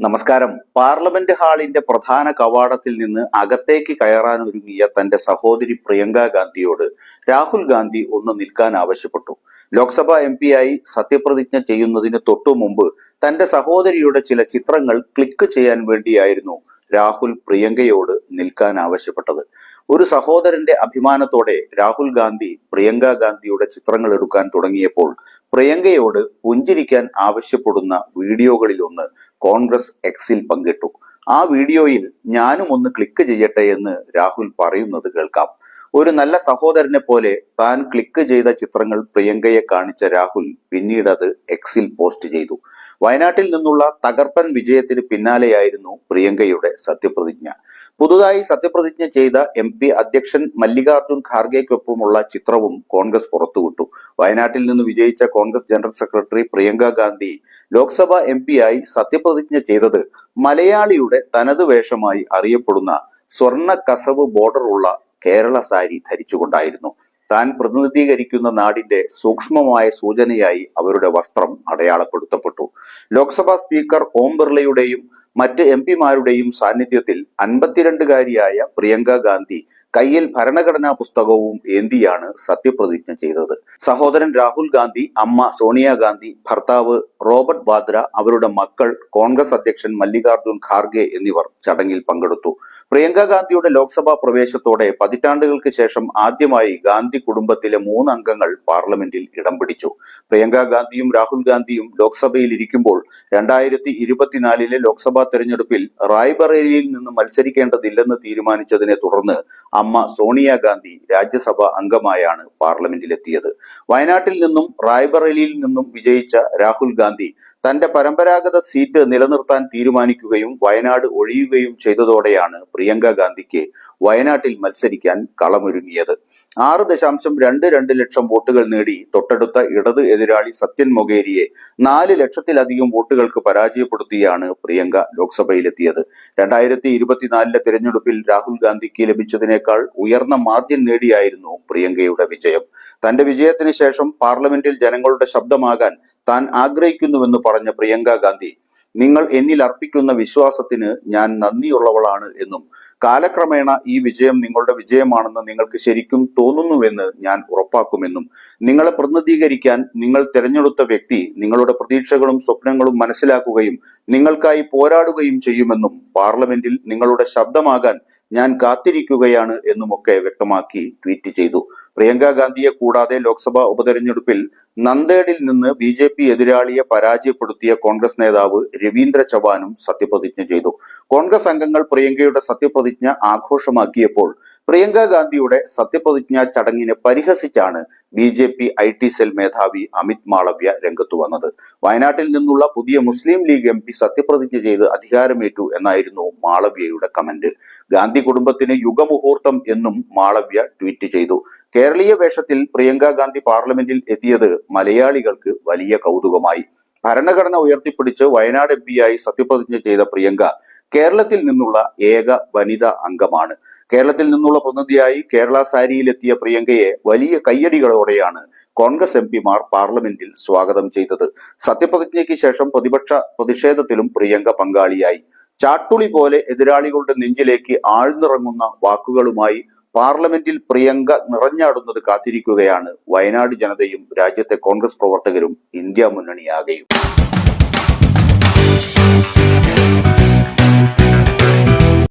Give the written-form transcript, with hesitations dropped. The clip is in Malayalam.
നമസ്കാരം. പാർലമെന്റ് ഹാളിന്റെ പ്രധാന കവാടത്തിൽ നിന്ന് അകത്തേക്ക് കയറാൻ ഒരുങ്ങിയ തന്റെ സഹോദരി പ്രിയങ്ക ഗാന്ധിയോട് രാഹുൽ ഗാന്ധി ഒന്ന് നിൽക്കാൻ ആവശ്യപ്പെട്ടു. ലോക്സഭാ എംപിയായി സത്യപ്രതിജ്ഞ ചെയ്യുന്നതിന് തൊട്ടു മുമ്പ് തന്റെ സഹോദരിയുടെ ചില ചിത്രങ്ങൾ ക്ലിക്ക് ചെയ്യാൻ വേണ്ടിയായിരുന്നു രാഹുൽ പ്രിയങ്കയോട് നിൽക്കാൻ ആവശ്യപ്പെട്ടത്. ഒരു സഹോദരന്റെ അഭിമാനത്തോടെ രാഹുൽ ഗാന്ധി പ്രിയങ്ക ഗാന്ധിയുടെ ചിത്രങ്ങൾ എടുക്കാൻ തുടങ്ങിയപ്പോൾ പ്രിയങ്കയോട് പുഞ്ചിരിക്കാൻ ആവശ്യപ്പെടുന്ന വീഡിയോകളിലൊന്ന് കോൺഗ്രസ് എക്സിൽ പങ്കിട്ടു. ആ വീഡിയോയിൽ ഞാനും ഒന്ന് ക്ലിക്ക് ചെയ്യട്ടെ എന്ന് രാഹുൽ പറയുന്നത് കേൾക്കാം. ഒരു നല്ല സഹോദരനെ പോലെ താൻ ക്ലിക്ക് ചെയ്ത ചിത്രങ്ങൾ പ്രിയങ്കയെ കാണിച്ച രാഹുൽ പിന്നീട് അത് എക്സിൽ പോസ്റ്റ് ചെയ്തു. വയനാട്ടിൽ നിന്നുള്ള തകർപ്പൻ വിജയത്തിന് പിന്നാലെയായിരുന്നു പ്രിയങ്കയുടെ സത്യപ്രതിജ്ഞ. പുതുതായി സത്യപ്രതിജ്ഞ ചെയ്ത MP അധ്യക്ഷൻ മല്ലികാർജുൻ ഖാർഗെക്കൊപ്പമുള്ള ചിത്രവും കോൺഗ്രസ് പുറത്തുവിട്ടു. വയനാട്ടിൽ നിന്ന് വിജയിച്ച കോൺഗ്രസ് ജനറൽ സെക്രട്ടറി പ്രിയങ്ക ഗാന്ധി ലോക്സഭാ MP-ആയി സത്യപ്രതിജ്ഞ ചെയ്തത് മലയാളിയുടെ തനത് വേഷമായി അറിയപ്പെടുന്ന സ്വർണ്ണ കസവ് ബോർഡർ ഉള്ള കേരള സാരി ധരിച്ചുകൊണ്ടായിരുന്നു. താൻ പ്രതിനിധീകരിക്കുന്ന നാടിന്റെ സൂക്ഷ്മമായ സൂചനയായി അവരുടെ വസ്ത്രം അടയാളപ്പെടുത്തപ്പെട്ടു. ലോക്സഭാ സ്പീക്കർ ഓം ബിർളയുടെയും മറ്റ് MP-മാരുടെയും സാന്നിധ്യത്തിൽ 52-കാരിയായ പ്രിയങ്ക ഗാന്ധി കയ്യിൽ ഭരണഘടനാ പുസ്തകവും ഏന്തിയാണ് സത്യപ്രതിജ്ഞ ചെയ്തത്. സഹോദരൻ രാഹുൽ ഗാന്ധി, അമ്മ സോണിയാഗാന്ധി, ഭർത്താവ് റോബർട്ട് വാദ്ര, അവരുടെ മക്കൾ, കോൺഗ്രസ് അധ്യക്ഷൻ മല്ലികാർജുൻ ഖാർഗെ എന്നിവർ ചടങ്ങിൽ പങ്കെടുത്തു. പ്രിയങ്ക ഗാന്ധിയുടെ ലോക്സഭാ പ്രവേശത്തോടെ പതിറ്റാണ്ടുകൾക്ക് ശേഷം ആദ്യമായി ഗാന്ധി കുടുംബത്തിലെ 3 അംഗങ്ങൾ പാർലമെന്റിൽ ഇടം പിടിച്ചു. പ്രിയങ്ക ഗാന്ധിയും രാഹുൽ ഗാന്ധിയും ലോക്സഭയിൽ ഇരിക്കുമ്പോൾ 2024 ലോക്സഭാ തെരഞ്ഞെടുപ്പിൽ റായ്ബറേലിയിൽ നിന്ന് മത്സരിക്കേണ്ടതില്ലെന്ന് തീരുമാനിച്ചതിനെ തുടർന്ന് അമ്മ സോണിയാഗാന്ധി രാജ്യസഭാ അംഗമായാണ് പാർലമെന്റിലെത്തിയത്. വയനാട്ടിൽ നിന്നും റായ്ബറേലിയിൽ നിന്നും വിജയിച്ച രാഹുൽ ഗാന്ധി തന്റെ പരമ്പരാഗത സീറ്റ് നിലനിർത്താൻ തീരുമാനിക്കുകയും വയനാട് ഒഴിയുകയും ചെയ്തതോടെയാണ് പ്രിയങ്ക ഗാന്ധിക്ക് വയനാട്ടിൽ മത്സരിക്കാൻ കളമൊരുങ്ങിയത്. 6.22 ലക്ഷം വോട്ടുകൾ നേടി തൊട്ടടുത്ത ഇടത് എതിരാളി സത്യൻ മൊകേരിയെ 4 ലക്ഷത്തിലധികം വോട്ടുകൾക്ക് പരാജയപ്പെടുത്തിയാണ് പ്രിയങ്ക ലോക്സഭയിലെത്തിയത്. 2024 തിരഞ്ഞെടുപ്പിൽ രാഹുൽ ഗാന്ധിക്ക് ലഭിച്ചതിനേക്കാൾ ഉയർന്ന മാർജിൻ നേടിയായിരുന്നു പ്രിയങ്കയുടെ വിജയം. തന്റെ വിജയത്തിന് ശേഷം പാർലമെന്റിൽ ജനങ്ങളുടെ ശബ്ദമാകാൻ താൻ ആഗ്രഹിക്കുന്നുവെന്ന് പറഞ്ഞ പ്രിയങ്ക ഗാന്ധി, നിങ്ങൾ എന്നിൽ അർപ്പിക്കുന്ന വിശ്വാസത്തിന് ഞാൻ നന്ദിയുള്ളവളാണ് എന്നും കാലക്രമേണ ഈ വിജയം നിങ്ങളുടെ വിജയമാണെന്ന് നിങ്ങൾക്ക് ശരിക്കും തോന്നുന്നുവെന്ന് ഞാൻ ഉറപ്പാക്കുമെന്നും നിങ്ങളെ പ്രതിനിധീകരിക്കാൻ നിങ്ങൾ തിരഞ്ഞെടുത്ത വ്യക്തി നിങ്ങളുടെ പ്രതീക്ഷകളും സ്വപ്നങ്ങളും മനസ്സിലാക്കുകയും നിങ്ങൾക്കായി പോരാടുകയും ചെയ്യുമെന്നും പാർലമെന്റിൽ നിങ്ങളുടെ ശബ്ദമാകാൻ ഞാൻ കാത്തിരിക്കുകയാണ് എന്നുമൊക്കെ വ്യക്തമാക്കി ട്വീറ്റ് ചെയ്തു. പ്രിയങ്ക ഗാന്ധിയെ കൂടാതെ ലോക്സഭാ ഉപതെരഞ്ഞെടുപ്പിൽ നന്ദേഡിൽ നിന്ന് BJP എതിരാളിയെ പരാജയപ്പെടുത്തിയ കോൺഗ്രസ് നേതാവ് രവീന്ദ്ര ചവാനും സത്യപ്രതിജ്ഞ ചെയ്തു. കോൺഗ്രസ് അംഗങ്ങൾ പ്രിയങ്കയുടെ സത്യപ്രതിജ്ഞ ആഘോഷമാക്കിയപ്പോൾ പ്രിയങ്ക ഗാന്ധിയുടെ സത്യപ്രതിജ്ഞ ചടങ്ങിനെ പരിഹസിച്ചാണ് BJP IT സെൽ മേധാവി അമിത് മാളവ്യ രംഗത്തു വന്നത്. വയനാട്ടിൽ നിന്നുള്ള പുതിയ മുസ്ലിം ലീഗ് MP സത്യപ്രതിജ്ഞ ചെയ്ത് അധികാരമേറ്റു എന്നായിരുന്നു മാളവ്യയുടെ കമന്റ്. ഗാന്ധി കുടുംബത്തിന് യുഗമുഹൂർത്തം എന്നും മാളവ്യ ട്വീറ്റ് ചെയ്തു. കേരളീയ വേഷത്തിൽ പ്രിയങ്ക ഗാന്ധി പാർലമെന്റിൽ എത്തിയത് മലയാളികൾക്ക് വലിയ കൗതുകമായി. ഭരണഘടന ഉയർത്തിപ്പിടിച്ച് വയനാട് MP-ആയി സത്യപ്രതിജ്ഞ ചെയ്ത പ്രിയങ്ക കേരളത്തിൽ നിന്നുള്ള ഏക വനിതാ അംഗമാണ്. കേരളത്തിൽ നിന്നുള്ള പ്രതിനിധിയായി കേരള സാരിയിലെത്തിയ പ്രിയങ്കയെ വലിയ കയ്യടികളോടെയാണ് കോൺഗ്രസ് MP-മാർ പാർലമെന്റിൽ സ്വാഗതം ചെയ്തത്. സത്യപ്രതിജ്ഞയ്ക്ക് ശേഷം പ്രതിപക്ഷ പ്രതിഷേധത്തിലും പ്രിയങ്ക പങ്കാളിയായി. ചാട്ടുളി പോലെ എതിരാളികളുടെ നെഞ്ചിലേക്ക് ആഴ്ന്നിറങ്ങുന്ന വാക്കുകളുമായി പാർലമെന്റിൽ പ്രിയങ്ക നിറഞ്ഞാടുന്നത് കാത്തിരിക്കുകയാണ് വയനാട് ജനതയും രാജ്യത്തെ കോൺഗ്രസ് പ്രവർത്തകരും ഇന്ത്യ മുന്നണിയാകെയും.